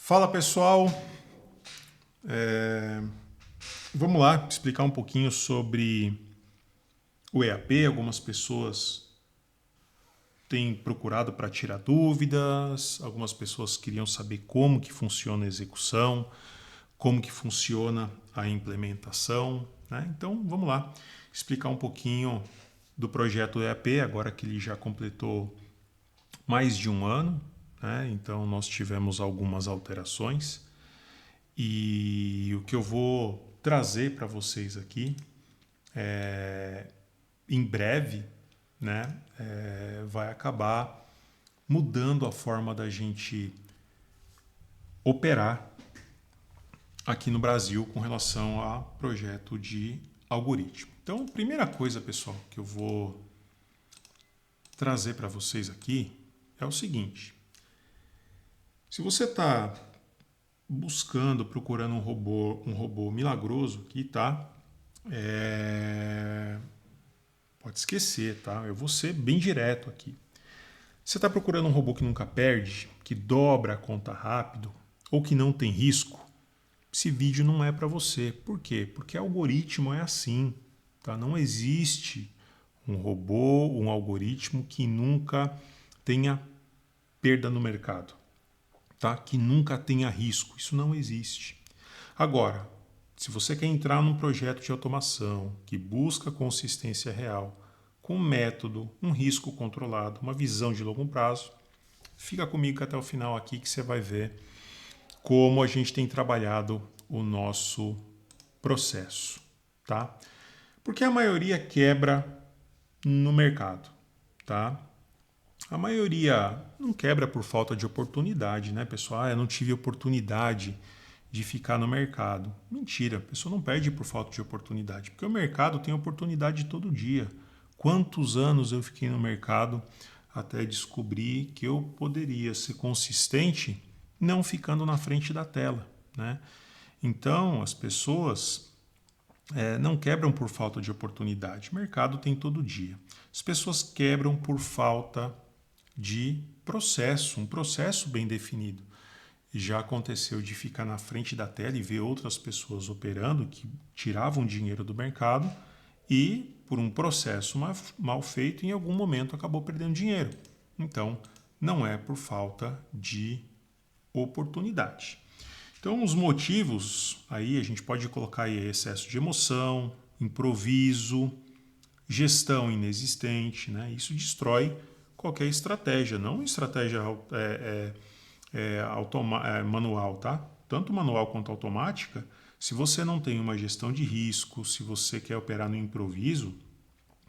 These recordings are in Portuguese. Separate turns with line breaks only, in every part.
Fala pessoal, vamos lá explicar um pouquinho sobre o EAP. Algumas pessoas têm procurado para tirar dúvidas, algumas pessoas queriam saber como que funciona a execução, como que funciona a implementação, né? Então vamos lá explicar um pouquinho do projeto EAP, agora que ele já completou mais de um ano, né? Então nós tivemos algumas alterações. E o que eu vou trazer para vocês aqui, em breve, né, vai acabar mudando a forma da gente operar aqui no Brasil com relação a projeto de algoritmo. Então, a primeira coisa, pessoal, que eu vou trazer para vocês aqui é o seguinte: se você está procurando um robô milagroso aqui, tá? Pode esquecer, tá? Eu vou ser bem direto aqui. Você está procurando um robô que nunca perde, que dobra a conta rápido ou que não tem risco? Esse vídeo não é para você. Por quê? Porque algoritmo é assim, tá? Não existe um robô, um algoritmo que nunca tenha perda no mercado, tá? Que nunca tenha risco. Isso não existe. Agora, se você quer entrar num projeto de automação que busca consistência real, com um método, um risco controlado, uma visão de longo prazo, fica comigo até o final aqui que você vai ver como a gente tem trabalhado o nosso processo, tá? Porque a maioria quebra no mercado, tá? A maioria não quebra por falta de oportunidade, né, pessoal? Eu não tive oportunidade de ficar no mercado. Mentira, a pessoa não perde por falta de oportunidade, porque o mercado tem oportunidade todo dia. Quantos anos eu fiquei no mercado até descobrir que eu poderia ser consistente não ficando na frente da tela, né? Então, as pessoas não quebram por falta de oportunidade. O mercado tem todo dia. As pessoas quebram por falta de processo, um processo bem definido. Já aconteceu de ficar na frente da tela e ver outras pessoas operando que tiravam dinheiro do mercado e, por um processo mal feito, em algum momento acabou perdendo dinheiro. Então, não é por falta de oportunidade. Então, os motivos aí a gente pode colocar aí excesso de emoção, improviso, gestão inexistente, né? Isso destrói qualquer estratégia, não estratégia manual, tá? Tanto manual quanto automática. Se você não tem uma gestão de risco, se você quer operar no improviso,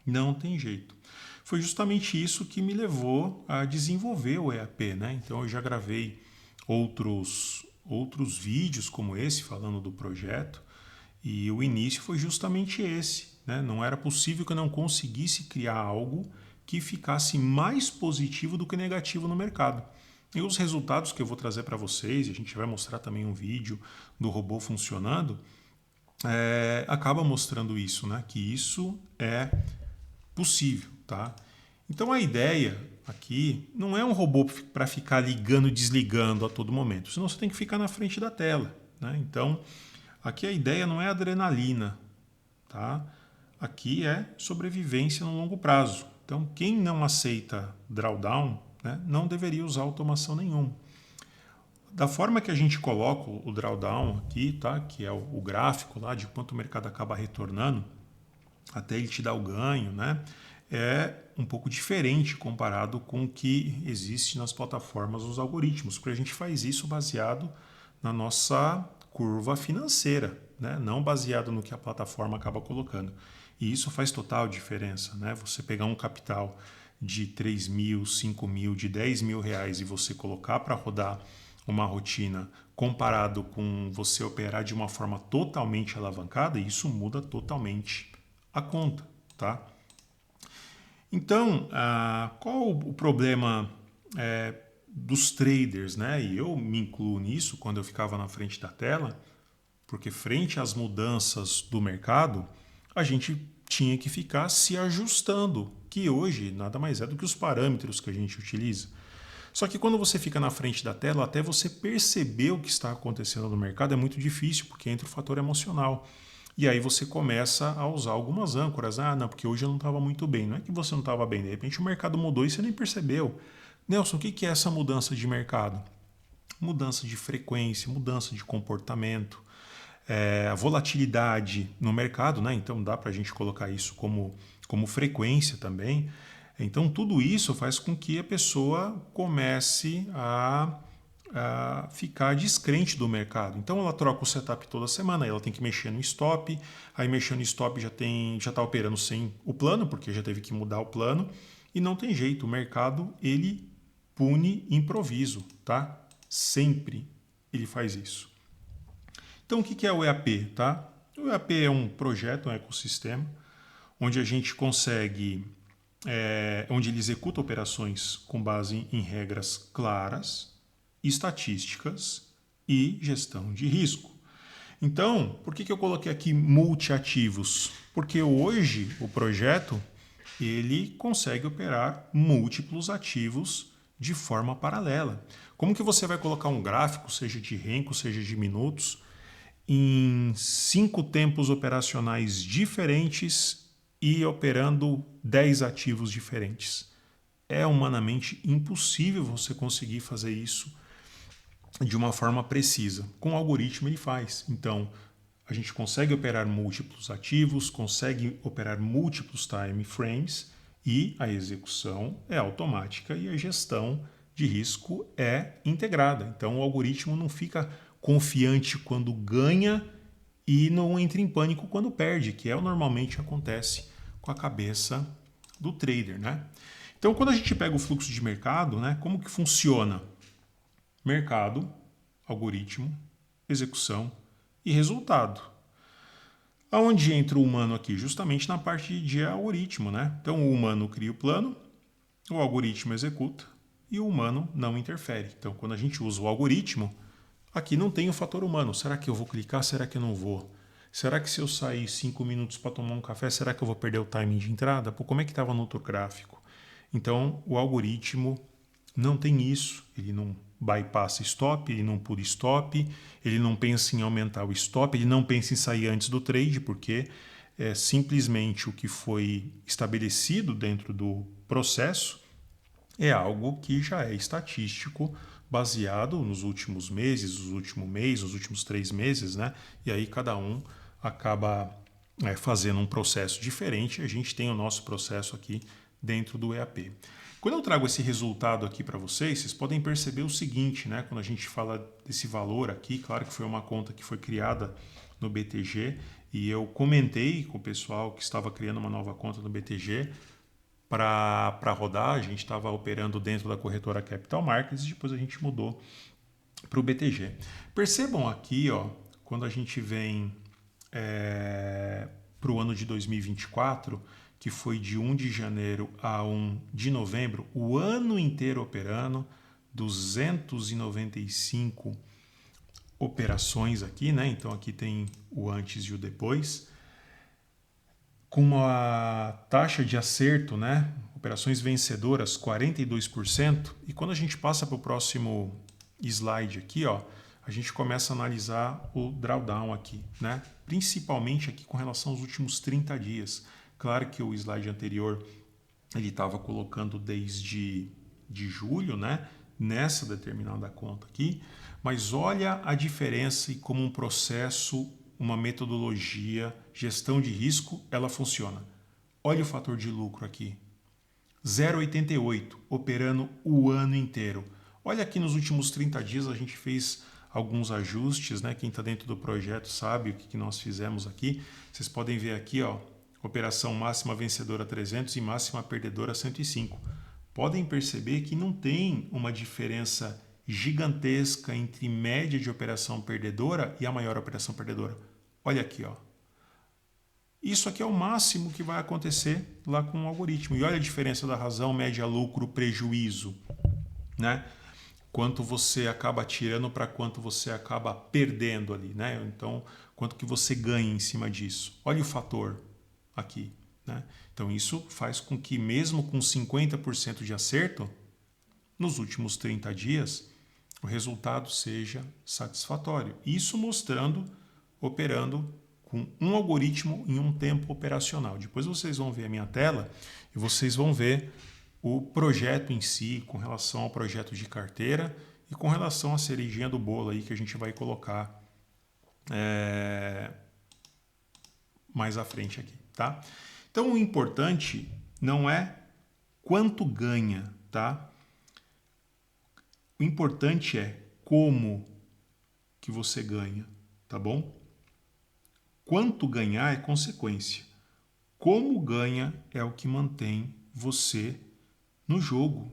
não tem jeito. Foi justamente isso que me levou a desenvolver o EAP, né? Então eu já gravei outros vídeos como esse falando do projeto e o início foi justamente esse, né? Não era possível que eu não conseguisse criar algo que ficasse mais positivo do que negativo no mercado. E os resultados que eu vou trazer para vocês, a gente vai mostrar também um vídeo do robô funcionando, acaba mostrando isso, né? Que isso é possível, tá? Então a ideia aqui não é um robô para ficar ligando e desligando a todo momento, senão você tem que ficar na frente da tela, né? Então aqui a ideia não é adrenalina, tá? Aqui é sobrevivência no longo prazo. Então quem não aceita drawdown, né, não deveria usar automação nenhuma. Da forma que a gente coloca o drawdown aqui, tá? Que é o gráfico lá de quanto o mercado acaba retornando, até ele te dar o ganho, né? É um pouco diferente comparado com o que existe nas plataformas, os algoritmos, porque a gente faz isso baseado na nossa curva financeira, né? Não baseado no que a plataforma acaba colocando. E isso faz total diferença, né? Você pegar um capital de 3 mil, 5 mil, de 10 mil reais e você colocar para rodar uma rotina comparado com você operar de uma forma totalmente alavancada, isso muda totalmente a conta, tá? Então, qual o problema dos traders, né? E eu me incluo nisso quando eu ficava na frente da tela, porque frente às mudanças do mercado, a gente tinha que ficar se ajustando, que hoje nada mais é do que os parâmetros que a gente utiliza. Só que quando você fica na frente da tela, até você perceber o que está acontecendo no mercado é muito difícil, porque entra o fator emocional. E aí você começa a usar algumas âncoras. Ah, não, porque hoje eu não estava muito bem. Não é que você não estava bem, de repente o mercado mudou e você nem percebeu. Nelson, o que é essa mudança de mercado? Mudança de frequência, mudança de comportamento, a volatilidade no mercado, né? Então dá para a gente colocar isso como frequência também. Então tudo isso faz com que a pessoa comece a ficar descrente do mercado. Então ela troca o setup toda semana, ela tem que mexer no stop, aí mexendo no stop já está operando sem o plano, porque já teve que mudar o plano, e não tem jeito, o mercado ele pune improviso, tá? Sempre ele faz isso. Então o que é o EAP, tá? O EAP é um projeto, um ecossistema, onde a gente consegue, onde ele executa operações com base em regras claras, estatísticas e gestão de risco. Então, por que eu coloquei aqui multiativos? Porque hoje o projeto ele consegue operar múltiplos ativos de forma paralela. Como que você vai colocar um gráfico, seja de Renko, seja de minutos, em 5 tempos operacionais diferentes e operando 10 ativos diferentes? É humanamente impossível você conseguir fazer isso de uma forma precisa. Com o algoritmo ele faz. Então, a gente consegue operar múltiplos ativos, consegue operar múltiplos time frames e a execução é automática e a gestão de risco é integrada. Então, o algoritmo não fica confiante quando ganha e não entra em pânico quando perde, que é o que normalmente acontece com a cabeça do trader, né? Então, quando a gente pega o fluxo de mercado, né, como que funciona? Mercado, algoritmo, execução e resultado. Aonde entra o humano aqui? Justamente na parte de algoritmo, né? Então o humano cria o plano, o algoritmo executa e o humano não interfere. Então quando a gente usa o algoritmo, aqui não tem o fator humano. Será que eu vou clicar? Será que eu não vou? Será que se eu sair 5 minutos para tomar um café, será que eu vou perder o timing de entrada? Pô, como é que estava no outro gráfico? Então o algoritmo não tem isso, ele não bypassa stop, ele não pula stop, ele não pensa em aumentar o stop, ele não pensa em sair antes do trade, porque simplesmente o que foi estabelecido dentro do processo é algo que já é estatístico, baseado nos últimos meses, nos últimos meses, nos últimos 3 meses, né? E aí cada um acaba fazendo um processo diferente. A gente tem o nosso processo aqui dentro do EAP. Quando eu trago esse resultado aqui para vocês, vocês podem perceber o seguinte, né? Quando a gente fala desse valor aqui, claro que foi uma conta que foi criada no BTG e eu comentei com o pessoal que estava criando uma nova conta no BTG para rodar. A gente estava operando dentro da corretora Capital Markets e depois a gente mudou para o BTG. Percebam aqui, ó, quando a gente vem para o ano de 2024, que foi de 1 de janeiro a 1 de novembro, o ano inteiro operando, 295 operações aqui, né? Então aqui tem o antes e o depois. Com uma taxa de acerto, né? Operações vencedoras 42%. E quando a gente passa para o próximo slide aqui, ó, a gente começa a analisar o drawdown aqui, né? Principalmente aqui com relação aos últimos 30 dias. Claro que o slide anterior ele estava colocando desde de julho, né? Nessa determinada conta aqui, mas olha a diferença e como um processo, uma metodologia, gestão de risco, ela funciona. Olha o fator de lucro aqui, 0,88, operando o ano inteiro. Olha aqui nos últimos 30 dias a gente fez alguns ajustes, né? Quem está dentro do projeto sabe o que nós fizemos aqui. Vocês podem ver aqui, ó, operação máxima vencedora 300 e máxima perdedora 105. Podem perceber que não tem uma diferença gigantesca entre média de operação perdedora e a maior operação perdedora. Olha aqui, ó. Isso aqui é o máximo que vai acontecer lá com o algoritmo. E olha a diferença da razão, média, lucro, prejuízo, né? Quanto você acaba tirando para quanto você acaba perdendo ali, né? Então, quanto que você ganha em cima disso. Olha o fator aqui, né? Então, isso faz com que mesmo com 50% de acerto, nos últimos 30 dias o resultado seja satisfatório. Isso mostrando, operando com um algoritmo em um tempo operacional. Depois vocês vão ver a minha tela e vocês vão ver o projeto em si, com relação ao projeto de carteira e com relação à cerejinha do bolo aí que a gente vai colocar mais à frente aqui, tá? Então o importante não é quanto ganha, tá? O importante é como que você ganha, tá bom? Quanto ganhar é consequência. Como ganha é o que mantém você no jogo,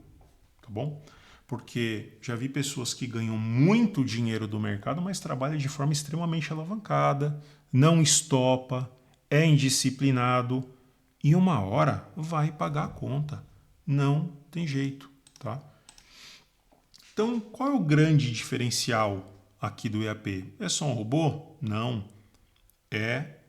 tá bom? Porque já vi pessoas que ganham muito dinheiro do mercado, mas trabalham de forma extremamente alavancada, não estopa, é indisciplinado e uma hora vai pagar a conta. Não tem jeito, tá? Então, qual é o grande diferencial aqui do EAP? É só um robô? Não. É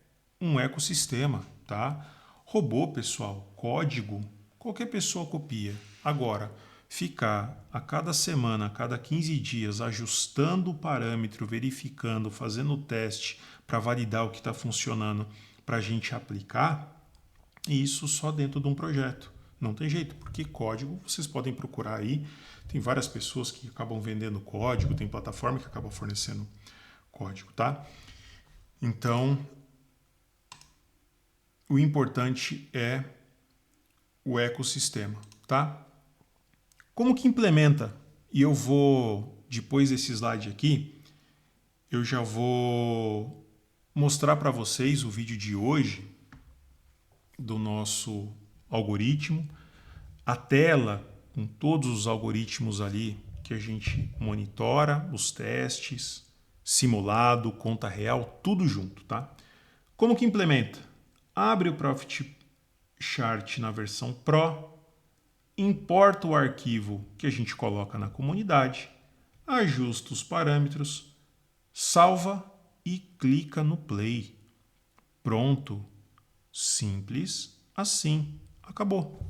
um ecossistema, tá? Robô, pessoal, código, qualquer pessoa copia. Agora, ficar a cada semana, a cada 15 dias, ajustando o parâmetro, verificando, fazendo o teste para validar o que está funcionando para a gente aplicar, isso só dentro de um projeto. Não tem jeito, porque código vocês podem procurar aí. Tem várias pessoas que acabam vendendo código, tem plataforma que acaba fornecendo código, tá? Então, o importante é o ecossistema, tá? Como que implementa? E eu vou, depois desse slide aqui, eu já vou mostrar para vocês o vídeo de hoje do nosso algoritmo, a tela com todos os algoritmos ali que a gente monitora, os testes, simulado, conta real, tudo junto, tá? Como que implementa? Abre o Profit Chart na versão Pro, importa o arquivo que a gente coloca na comunidade, ajusta os parâmetros, salva e clica no Play. Pronto. Simples assim. Acabou.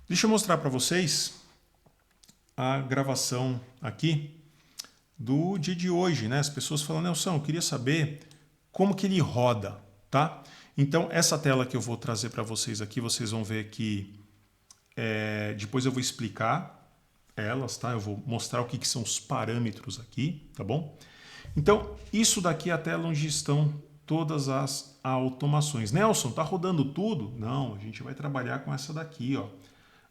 Deixa eu mostrar para vocês a gravação aqui do dia de hoje, né? As pessoas falam, Nelson, eu queria saber como que ele roda, tá? Então, essa tela que eu vou trazer para vocês aqui, vocês vão ver que depois eu vou explicar elas, tá? Eu vou mostrar o que são os parâmetros aqui, tá bom? Então, isso daqui é a tela onde estão todas as automações. Nelson, tá rodando tudo? Não, a gente vai trabalhar com essa daqui, ó.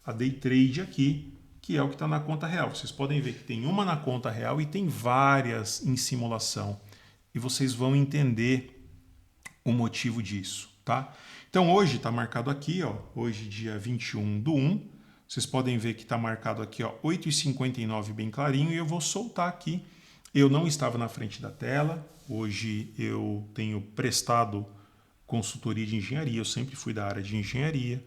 A Day Trade aqui, que é o que está na conta real. Vocês podem ver que tem uma na conta real e tem várias em simulação. E vocês vão entender o motivo disso, tá? Então hoje está marcado aqui, ó, hoje dia 21/1, vocês podem ver que está marcado aqui, ó, 8h59 bem clarinho, e eu vou soltar aqui. Eu não estava na frente da tela, hoje eu tenho prestado consultoria de engenharia, eu sempre fui da área de engenharia,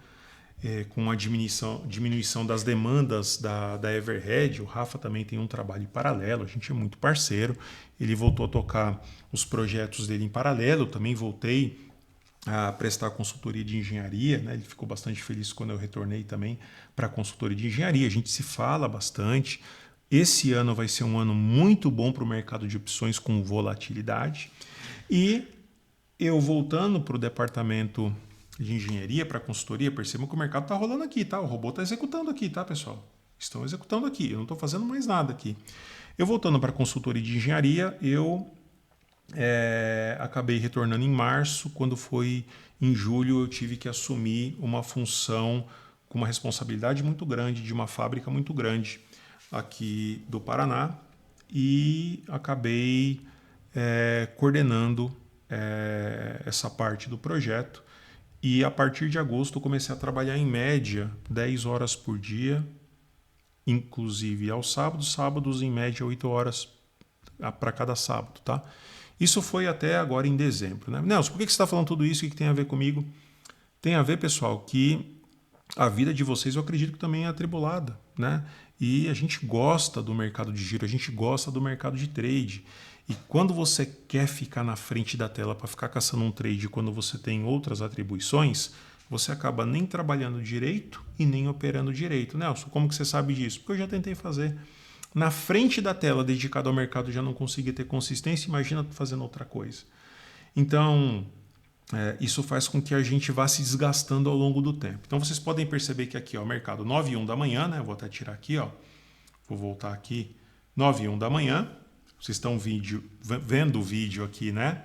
com a diminuição das demandas da Everhead. O Rafa também tem um trabalho em paralelo, a gente é muito parceiro, ele voltou a tocar os projetos dele em paralelo, eu também voltei a prestar consultoria de engenharia, né? Ele ficou bastante feliz quando eu retornei também para a consultoria de engenharia, a gente se fala bastante. Esse ano vai ser um ano muito bom para o mercado de opções com volatilidade, e eu voltando para o departamento de engenharia, para a consultoria, percebam que o mercado está rolando aqui, tá? O robô está executando aqui, tá, pessoal? Estão executando aqui, eu não estou fazendo mais nada aqui. Eu voltando para a consultoria de engenharia, eu acabei retornando em março. Quando foi em julho, eu tive que assumir uma função com uma responsabilidade muito grande de uma fábrica muito grande aqui do Paraná, e acabei coordenando essa parte do projeto. E a partir de agosto eu comecei a trabalhar em média 10 horas por dia, inclusive aos sábados em média 8 horas para cada sábado, tá? Isso foi até agora em dezembro, né? Nelson, por que você está falando tudo isso? O que tem a ver comigo? Tem a ver, pessoal, que a vida de vocês eu acredito que também é atribulada, né? E a gente gosta do mercado de giro, a gente gosta do mercado de trade. E quando você quer ficar na frente da tela para ficar caçando um trade, quando você tem outras atribuições, você acaba nem trabalhando direito e nem operando direito. Nelson, como que você sabe disso? Porque eu já tentei fazer. Na frente da tela dedicada ao mercado já não consegui ter consistência, imagina fazendo outra coisa. Então, isso faz com que a gente vá se desgastando ao longo do tempo. Então, vocês podem perceber que aqui, ó, o mercado 9h01 da manhã, né? Vou até tirar aqui, ó. Vou voltar aqui, 9h01 da manhã. Vocês estão vendo o vídeo aqui, né?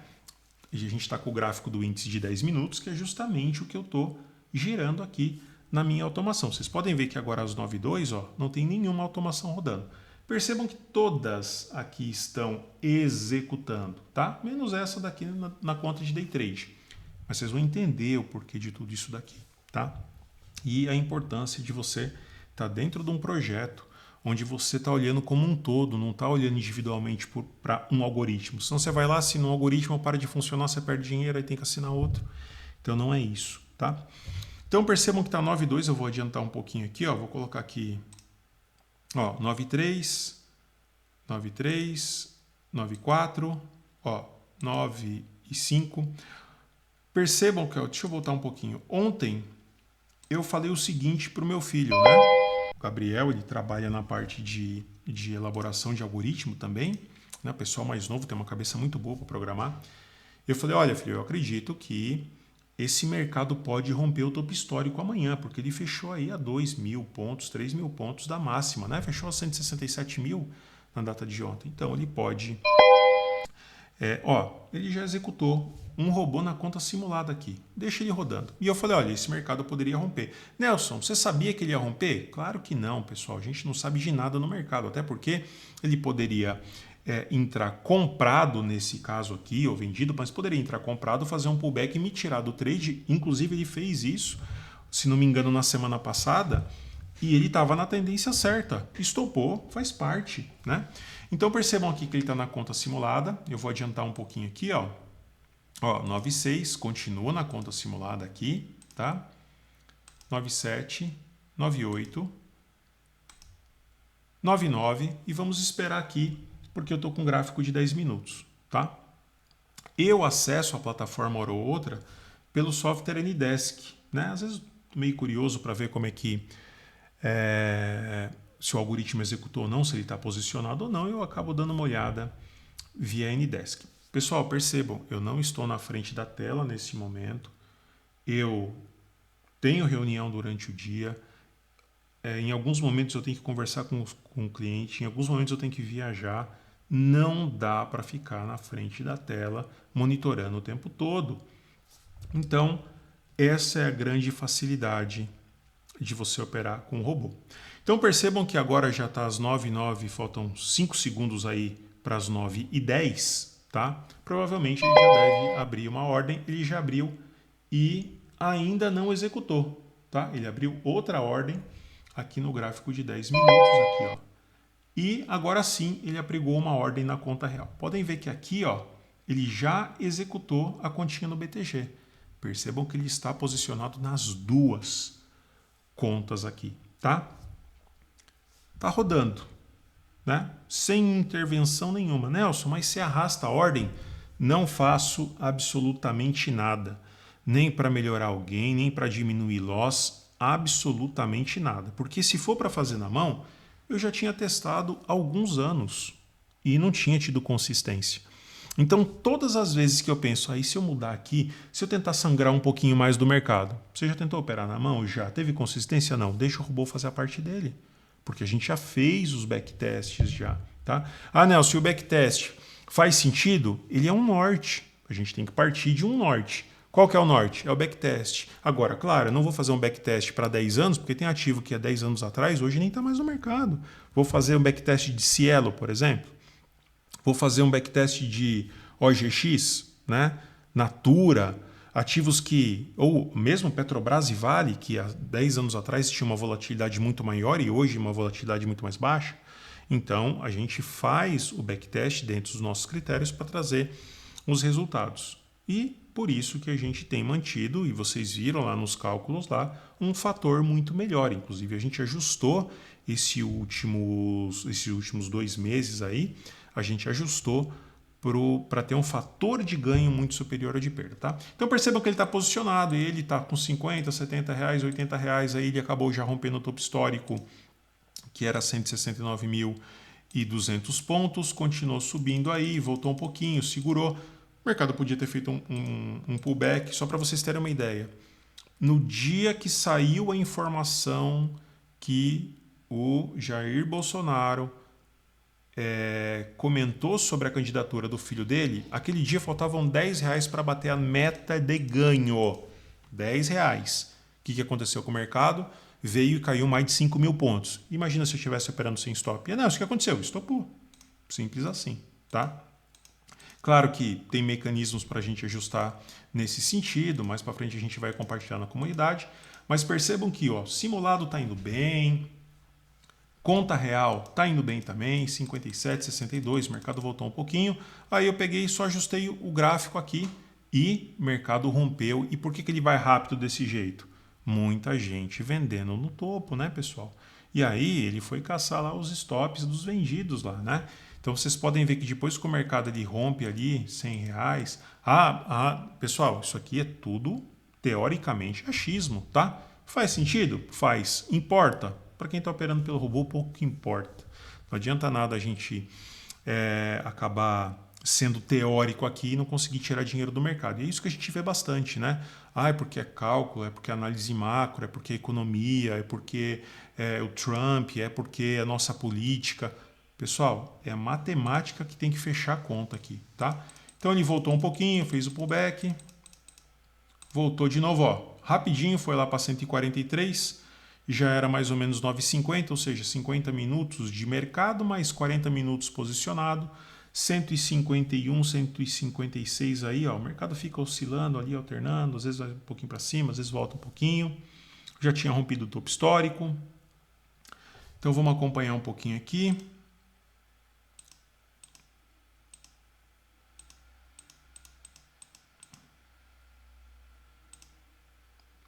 E a gente está com o gráfico do índice de 10 minutos, que é justamente o que eu estou girando aqui na minha automação. Vocês podem ver que agora às 9h02, ó, não tem nenhuma automação rodando. Percebam que todas aqui estão executando, tá? Menos essa daqui na conta de day trade. Mas vocês vão entender o porquê de tudo isso daqui, tá? E a importância de você estar dentro de um projeto onde você está olhando como um todo, não está olhando individualmente para um algoritmo. Senão você vai lá, assina um algoritmo, para de funcionar, você perde dinheiro, aí tem que assinar outro. Então não é isso, tá? Então percebam que está 9,2, eu vou adiantar um pouquinho aqui, ó, vou colocar aqui, ó, 9,3, 9,3, 9,4, ó, 9,5. Percebam que, ó, deixa eu voltar um pouquinho. Ontem eu falei o seguinte para o meu filho, né? O Gabriel, ele trabalha na parte de elaboração de algoritmo também, né? O pessoal mais novo tem uma cabeça muito boa para programar. Eu falei, olha, filho, eu acredito que esse mercado pode romper o topo histórico amanhã, porque ele fechou aí a 2.000 pontos, 3.000 pontos da máxima, né? Fechou a 167 mil na data de ontem. Então, ele pode... ele já executou um robô na conta simulada aqui. Deixa ele rodando. E eu falei, olha, esse mercado poderia romper. Nelson, você sabia que ele ia romper? Claro que não, pessoal. A gente não sabe de nada no mercado, até porque ele poderia entrar comprado nesse caso aqui, ou vendido, mas poderia entrar comprado, fazer um pullback e me tirar do trade. Inclusive, ele fez isso, se não me engano, na semana passada, e ele estava na tendência certa. Estopou, faz parte, né? Então percebam aqui que ele está na conta simulada. Eu vou adiantar um pouquinho aqui, ó. Ó, 9,6 continua na conta simulada aqui, tá? 9,7, 9,8, 9,9 e vamos esperar aqui porque eu estou com um gráfico de 10 minutos, tá? Eu acesso a plataforma hora ou outra pelo software Ndesk, né? Às vezes meio curioso para ver como é que se o algoritmo executou ou não, se ele está posicionado ou não, eu acabo dando uma olhada via Ndesk. Pessoal, percebam, eu não estou na frente da tela nesse momento, eu tenho reunião durante o dia, em alguns momentos eu tenho que conversar com o cliente, em alguns momentos eu tenho que viajar, não dá para ficar na frente da tela monitorando o tempo todo. Então, essa é a grande facilidade de você operar com o robô. Então percebam que agora já está às 9h09, faltam 5 segundos aí para as 9h10, tá? Provavelmente ele já deve abrir uma ordem, ele já abriu e ainda não executou, tá? Ele abriu outra ordem aqui no gráfico de 10 minutos, aqui, ó. E agora sim ele apregou uma ordem na conta real. Podem ver que aqui, ó, ele já executou a continha no BTG. Percebam que ele está posicionado nas duas contas aqui, tá? Tá rodando, né? Sem intervenção nenhuma. Nelson, mas se arrasta a ordem, não faço absolutamente nada. Nem para melhorar alguém, nem para diminuir loss, absolutamente nada. Porque se for para fazer na mão, eu já tinha testado há alguns anos e não tinha tido consistência. Então, todas as vezes que eu penso, aí se eu mudar aqui, se eu tentar sangrar um pouquinho mais do mercado, você já tentou operar na mão? Já. Teve consistência? Não. Deixa o robô fazer a parte dele. Porque a gente já fez os backtests já, tá? Ah, Nelson, se o backtest faz sentido, ele é um norte. A gente tem que partir de um norte. Qual que é o norte? É o backtest. Agora, claro, eu não vou fazer um backtest para 10 anos, porque tem ativo que há 10 anos atrás, hoje nem está mais no mercado. Vou fazer um backtest de Cielo, por exemplo. Vou fazer um backtest de OGX, né? Natura, ativos que, ou mesmo Petrobras e Vale, que há 10 anos atrás tinha uma volatilidade muito maior e hoje uma volatilidade muito mais baixa. Então, a gente faz o backtest dentro dos nossos critérios para trazer os resultados. E por isso que a gente tem mantido, e vocês viram lá nos cálculos lá, um fator muito melhor. Inclusive, a gente ajustou esses últimos 2 meses aí, a gente ajustou para ter um fator de ganho muito superior ao de perda, tá? Então percebam que ele está posicionado, ele está com 50, 70 reais, 80 reais, aí ele acabou já rompendo o topo histórico, que era 169.200 pontos, continuou subindo aí, voltou um pouquinho, segurou. O mercado podia ter feito um pullback, só para vocês terem uma ideia. No dia que saiu a informação que o Jair Bolsonaro comentou sobre a candidatura do filho dele, aquele dia faltavam 10 reais para bater a meta de ganho. 10 reais. O que aconteceu com o mercado? Veio e caiu mais de 5 mil pontos. Imagina se eu estivesse operando sem stop. Não, isso que aconteceu, estopou. Simples assim, tá? Claro que tem mecanismos para a gente ajustar nesse sentido, mais para frente a gente vai compartilhar na comunidade, mas percebam que simulado está indo bem, conta real está indo bem também, 57, 62, o mercado voltou um pouquinho, aí eu peguei e só ajustei o gráfico aqui e o mercado rompeu. E por que ele vai rápido desse jeito? Muita gente vendendo no topo, né, pessoal? E aí ele foi caçar lá os stops dos vendidos lá, né? Então vocês podem ver que depois que o mercado ele rompe ali 100 reais, pessoal, isso aqui é tudo teoricamente achismo, tá? Faz sentido? Faz. Importa? Para quem está operando pelo robô, pouco importa. Não adianta nada a gente acabar sendo teórico aqui e não conseguir tirar dinheiro do mercado. E é isso que a gente vê bastante, né? É porque é cálculo, é porque é análise macro, é porque é economia, é porque é o Trump, é porque é a nossa política. Pessoal, é a matemática que tem que fechar a conta aqui, tá? Então ele voltou um pouquinho, fez o pullback, voltou de novo, rapidinho, foi lá para 143, já era mais ou menos 9,50, ou seja, 50 minutos de mercado, mais 40 minutos posicionado, 151, 156 aí, o mercado fica oscilando ali, alternando, às vezes vai um pouquinho para cima, às vezes volta um pouquinho, já tinha rompido o topo histórico. Então vamos acompanhar um pouquinho aqui.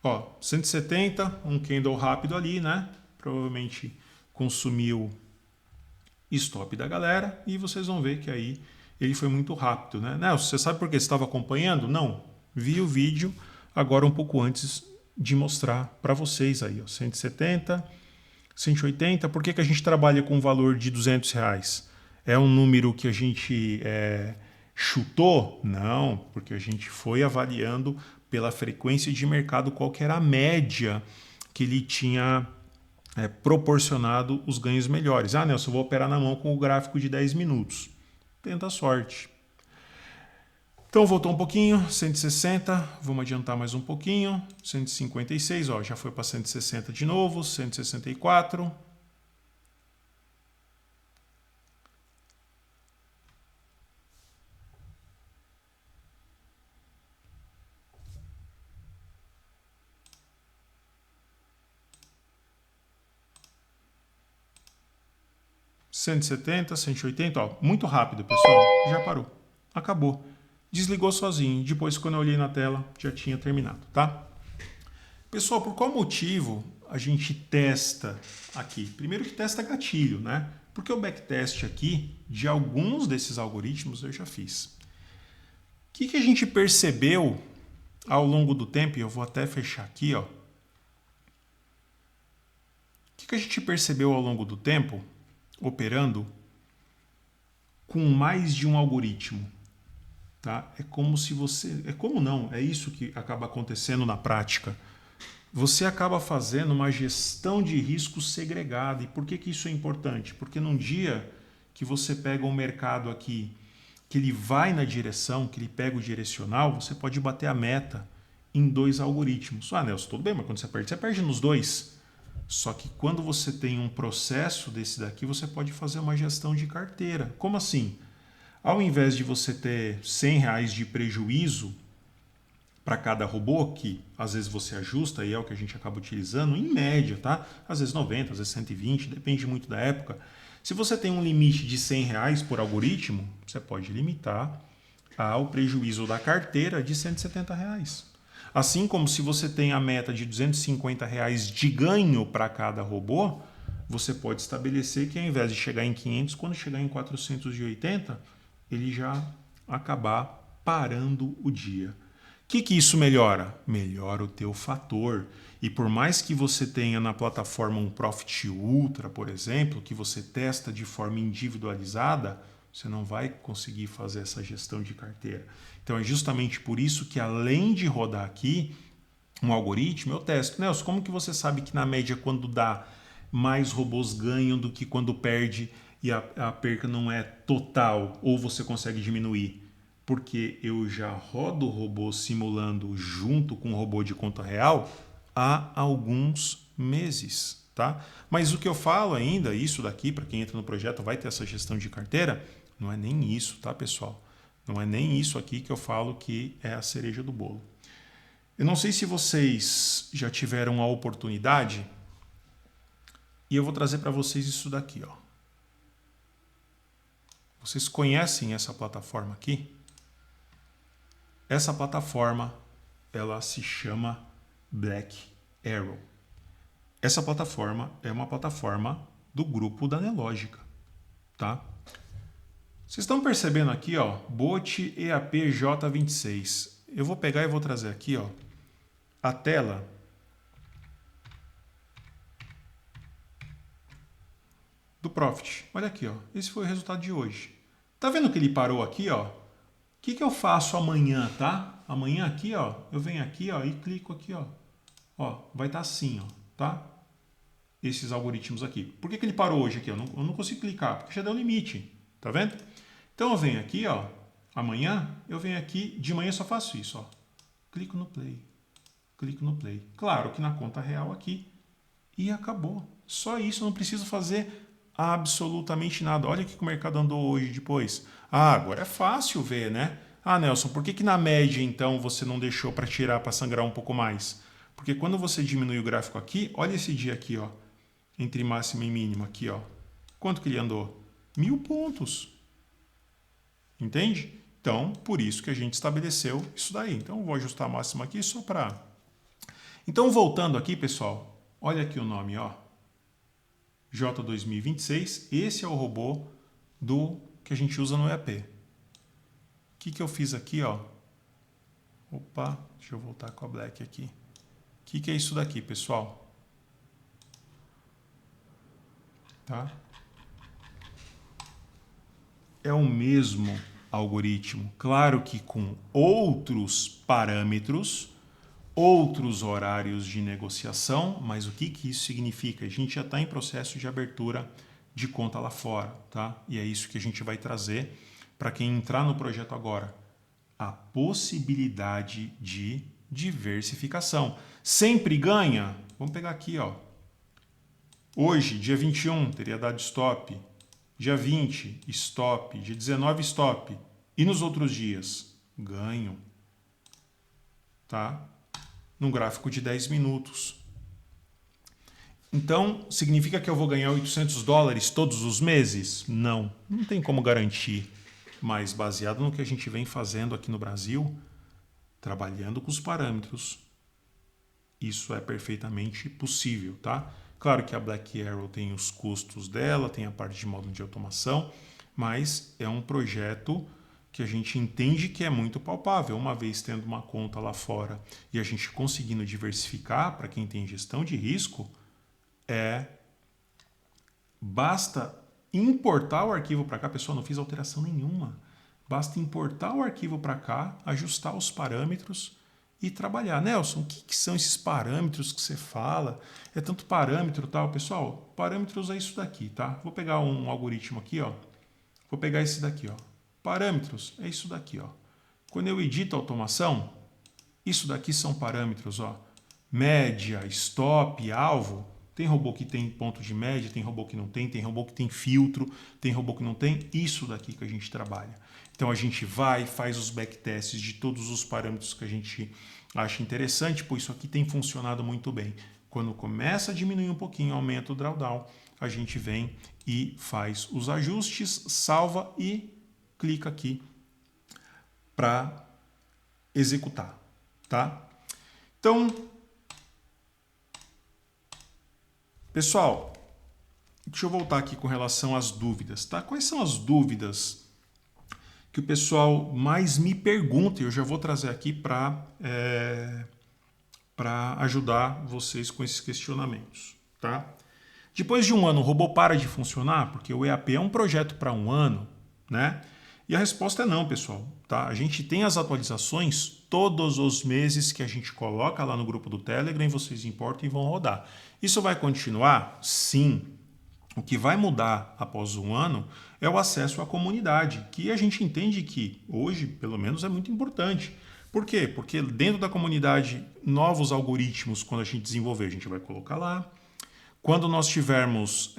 Ó, 170, um candle rápido ali, né? Provavelmente consumiu stop da galera e vocês vão ver que aí ele foi muito rápido, né? Nelson, você sabe por que você estava acompanhando? Não, vi o vídeo agora um pouco antes de mostrar para vocês aí, ó, 170, 180. Por que a gente trabalha com um valor de 200 reais? É um número que a gente chutou? Não, porque a gente foi avaliando pela frequência de mercado qual que era a média que ele tinha proporcionado os ganhos melhores. Nelson, eu vou operar na mão com o gráfico de 10 minutos. Tenta a sorte. Então voltou um pouquinho, 160, vamos adiantar mais um pouquinho, 156, já foi para 160 de novo, 164. $170, 180, muito rápido, pessoal, já parou, acabou. Desligou sozinho, depois quando eu olhei na tela já tinha terminado, tá? Pessoal, por qual motivo a gente testa aqui? Primeiro que testa gatilho, né? Porque o backtest aqui de alguns desses algoritmos eu já fiz. O que a gente percebeu ao longo do tempo, e eu vou até fechar aqui, ó. O que a gente percebeu ao longo do tempo operando com mais de um algoritmo? Tá? É como se você... É como não, é isso que acaba acontecendo na prática. Você acaba fazendo uma gestão de risco segregada. E por que isso é importante? Porque num dia que você pega um mercado aqui, que ele vai na direção, que ele pega o direcional, você pode bater a meta em 2 algoritmos. Nelson, tudo bem, mas quando você perde nos 2. Só que quando você tem um processo desse daqui, você pode fazer uma gestão de carteira. Como assim? Ao invés de você ter 100 reais de prejuízo para cada robô, que às vezes você ajusta e é o que a gente acaba utilizando, em média, tá? Às vezes 90, às vezes 120, depende muito da época. Se você tem um limite de 100 reais por algoritmo, você pode limitar ao prejuízo da carteira de 170 reais. Assim como se você tem a meta de 250 reais de ganho para cada robô, você pode estabelecer que ao invés de chegar em 500, quando chegar em 480, ele já acabar parando o dia. O que isso melhora? Melhora o teu fator. E por mais que você tenha na plataforma um Profit Ultra, por exemplo, que você testa de forma individualizada, você não vai conseguir fazer essa gestão de carteira. Então é justamente por isso que, além de rodar aqui um algoritmo, eu testo. Nelson, como que você sabe que na média, quando dá, mais robôs ganham do que quando perde e a perca não é total, ou você consegue diminuir? Porque eu já rodo o robô simulando junto com o robô de conta real há alguns meses, tá? Mas o que eu falo ainda, isso daqui, para quem entra no projeto vai ter essa gestão de carteira, não é nem isso, tá, pessoal? Não é nem isso aqui que eu falo que é a cereja do bolo. Eu não sei se vocês já tiveram a oportunidade, e eu vou trazer para vocês isso daqui, ó. Vocês conhecem essa plataforma aqui? Essa plataforma, ela se chama Black Arrow. Essa plataforma é uma plataforma do grupo da Nelogica, tá? Vocês estão percebendo aqui, ó, BOT EAP J26. Eu vou pegar e vou trazer aqui, ó, a tela do Profit. Olha aqui, ó, esse foi o resultado de hoje. Tá vendo que ele parou aqui, ó? O que eu faço amanhã, tá? Amanhã aqui, ó, eu venho aqui, ó, e clico aqui, ó. Ó, vai estar assim, ó, tá? Esses algoritmos aqui. Por que ele parou hoje aqui? Eu não consigo clicar, porque já deu limite, tá vendo? Então eu venho aqui, ó, amanhã, eu venho aqui, de manhã eu só faço isso, ó. Clico no play, clico no play. Claro que na conta real aqui, e acabou. Só isso, eu não preciso fazer absolutamente nada. Olha o que o mercado andou hoje depois. Ah, agora é fácil ver, né? Ah, Nelson, por que na média, então, você não deixou para tirar, para sangrar um pouco mais? Porque quando você diminui o gráfico aqui, olha esse dia aqui, ó, entre máxima e mínima aqui, ó. Quanto que ele andou? 1000 pontos. Entende? Então, por isso que a gente estabeleceu isso daí. Então, eu vou ajustar a máxima aqui só para... Então, voltando aqui, pessoal, olha aqui o nome, ó. J2026, esse é o robô que a gente usa no EAP. O que eu fiz aqui, ó? Opa, deixa eu voltar com a Black aqui. O que é isso daqui, pessoal? Tá? É o mesmo algoritmo, claro que com outros parâmetros, outros horários de negociação, mas o que isso significa? A gente já está em processo de abertura de conta lá fora, tá? E é isso que a gente vai trazer para quem entrar no projeto agora. A possibilidade de diversificação. Sempre ganha? Vamos pegar aqui, ó. Hoje, dia 21, teria dado stop. Dia 20, stop. Dia 19, stop. E nos outros dias? Ganho. Tá? Num gráfico de 10 minutos. Então, significa que eu vou ganhar $800 todos os meses? Não, não tem como garantir. Mas baseado no que a gente vem fazendo aqui no Brasil, trabalhando com os parâmetros, isso é perfeitamente possível, tá? Claro que a Black Arrow tem os custos dela, tem a parte de módulo de automação, mas é um projeto que a gente entende que é muito palpável. Uma vez tendo uma conta lá fora e a gente conseguindo diversificar, para quem tem gestão de risco, basta importar o arquivo para cá. Pessoal, não fiz alteração nenhuma. Basta importar o arquivo para cá, ajustar os parâmetros e trabalhar. Nelson, o que são esses parâmetros que você fala? É tanto parâmetro e tal. Pessoal, parâmetros é isso daqui, tá? Vou pegar um algoritmo aqui, ó. Vou pegar esse daqui, ó. Parâmetros é isso daqui, ó. Quando eu edito a automação, isso daqui são parâmetros, ó. Média, stop, alvo. Tem robô que tem ponto de média, tem robô que não tem robô que tem filtro, tem robô que não tem. Isso daqui que a gente trabalha. Então a gente vai, faz os backtests de todos os parâmetros que a gente acha interessante, pois isso aqui tem funcionado muito bem. Quando começa a diminuir um pouquinho, aumenta o drawdown, a gente vem e faz os ajustes, salva e clica aqui para executar, tá? Então, pessoal, deixa eu voltar aqui com relação às dúvidas, tá? Quais são as dúvidas que o pessoal mais me pergunta, e eu já vou trazer aqui para ajudar vocês com esses questionamentos, tá? Depois de um ano, o robô para de funcionar? Porque o EAP é um projeto para um ano, né? E a resposta é não, pessoal. Tá? A gente tem as atualizações todos os meses que a gente coloca lá no grupo do Telegram, vocês importam e vão rodar. Isso vai continuar? Sim. O que vai mudar após um ano é o acesso à comunidade, que a gente entende que hoje, pelo menos, é muito importante. Por quê? Porque dentro da comunidade, novos algoritmos, quando a gente desenvolver, a gente vai colocar lá. Quando nós tivermos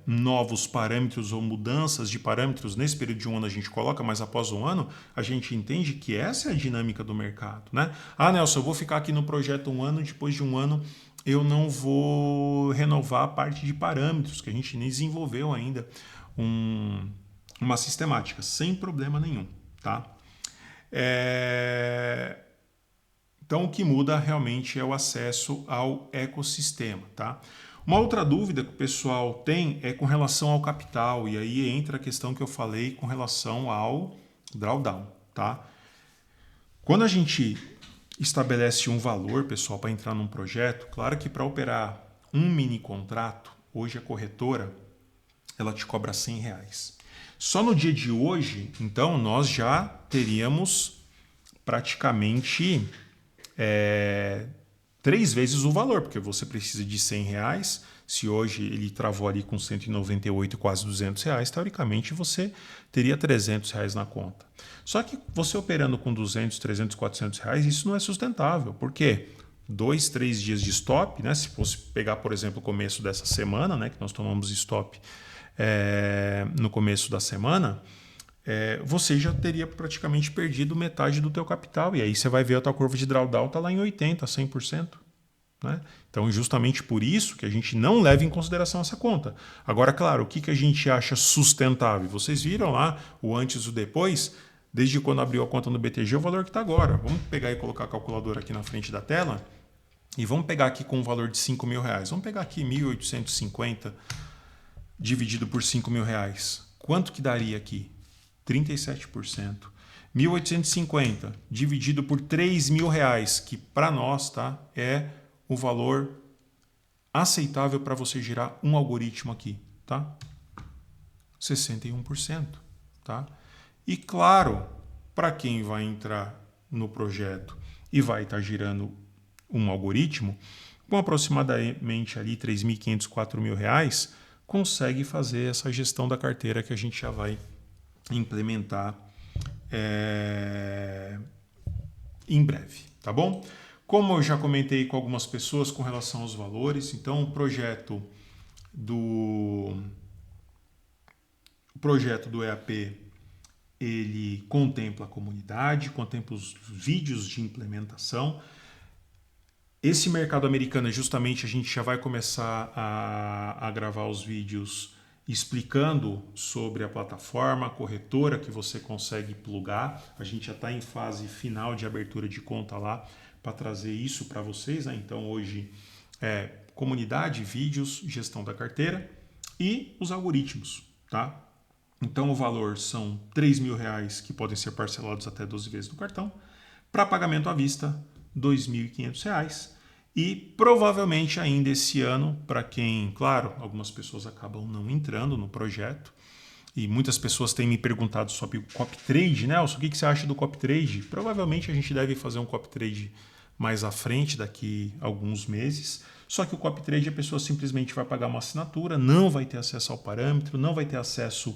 novos parâmetros ou mudanças de parâmetros, nesse período de um ano a gente coloca, mas após um ano a gente entende que essa é a dinâmica do mercado, né? Ah, Nelson, eu vou ficar aqui no projeto um ano, depois de um ano eu não vou renovar a parte de parâmetros, que a gente nem desenvolveu ainda uma sistemática, sem problema nenhum, tá? Então, o que muda realmente é o acesso ao ecossistema, tá? Uma outra dúvida que o pessoal tem é com relação ao capital, e aí entra a questão que eu falei com relação ao drawdown, tá? Quando a gente estabelece um valor, pessoal, para entrar num projeto, claro que para operar um mini contrato, hoje a corretora, ela te cobra R$100. Só no dia de hoje, então, nós já teríamos praticamente 3 vezes o valor, porque você precisa de R$100. Se hoje ele travou ali com 198, quase R$200, teoricamente você teria R$300 na conta. Só que você operando com 200, 300, R$400, isso não é sustentável. Por quê? 2, 3 dias de stop, né? Se fosse pegar, por exemplo, o começo dessa semana, né, que nós tomamos stop no começo da semana, você já teria praticamente perdido metade do teu capital. E aí você vai ver a tua curva de drawdown está lá em 80%, 100%. Né? Então, justamente por isso que a gente não leva em consideração essa conta. Agora, claro, o que a gente acha sustentável? Vocês viram lá o antes e o depois, desde quando abriu a conta no BTG, o valor que está agora. Vamos pegar e colocar a calculadora aqui na frente da tela e vamos pegar aqui com um valor de R$5.000. Vamos pegar aqui 1.850 dividido por R$5.000. Quanto que daria aqui? 37%. 1.850 dividido por R$3.000, que para nós, tá, é o valor aceitável para você gerar um algoritmo aqui, tá? 61%, tá? E claro, para quem vai entrar no projeto e vai estar gerando um algoritmo, com aproximadamente ali R$3.500, R$4.000, consegue fazer essa gestão da carteira que a gente já vai implementar em breve, tá bom? Como eu já comentei com algumas pessoas com relação aos valores, então o projeto do EAP, ele contempla a comunidade, contempla os vídeos de implementação. Esse mercado americano, justamente, a gente já vai começar a gravar os vídeos explicando sobre a plataforma, a corretora que você consegue plugar. A gente já está em fase final de abertura de conta lá para trazer isso para vocês, né? Então hoje comunidade, vídeos, gestão da carteira e os algoritmos, tá? Então o valor são R$3.000 que podem ser parcelados até 12 vezes no cartão. Para pagamento à vista, R$2.500. E provavelmente ainda esse ano, para quem, claro, algumas pessoas acabam não entrando no projeto, e muitas pessoas têm me perguntado sobre o copy trade, Nelson, o que você acha do copy trade? Provavelmente a gente deve fazer um copy trade mais à frente, daqui a alguns meses. Só que o copy trade a pessoa simplesmente vai pagar uma assinatura, não vai ter acesso ao parâmetro, não vai ter acesso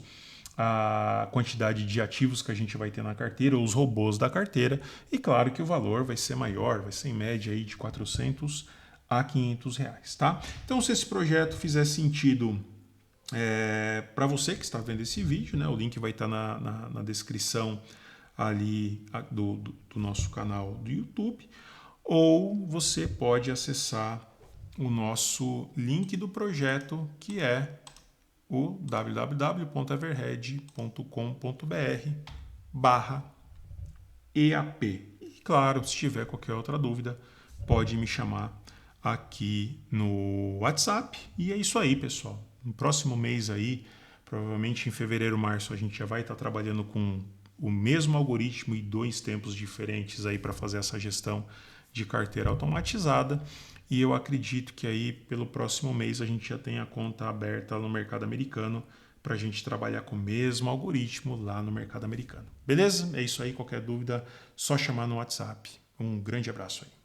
à quantidade de ativos que a gente vai ter na carteira, os robôs da carteira, e claro que o valor vai ser maior, vai ser em média aí de R$400 a R$500, tá? Então, se esse projeto fizer sentido para você que está vendo esse vídeo, né, o link vai estar na descrição ali do nosso canal do YouTube, ou você pode acessar o nosso link do projeto, que é o www.everhead.com.br/EAP. E claro, se tiver qualquer outra dúvida, pode me chamar aqui no WhatsApp. E é isso aí, pessoal. No próximo mês aí, Provavelmente em fevereiro, março, a gente já vai estar trabalhando com o mesmo algoritmo e 2 tempos diferentes aí para fazer essa gestão de carteira automatizada. E eu acredito que aí pelo próximo mês a gente já tem a conta aberta no mercado americano para a gente trabalhar com o mesmo algoritmo lá no mercado americano. Beleza? É isso aí. Qualquer dúvida, só chamar no WhatsApp. Um grande abraço aí.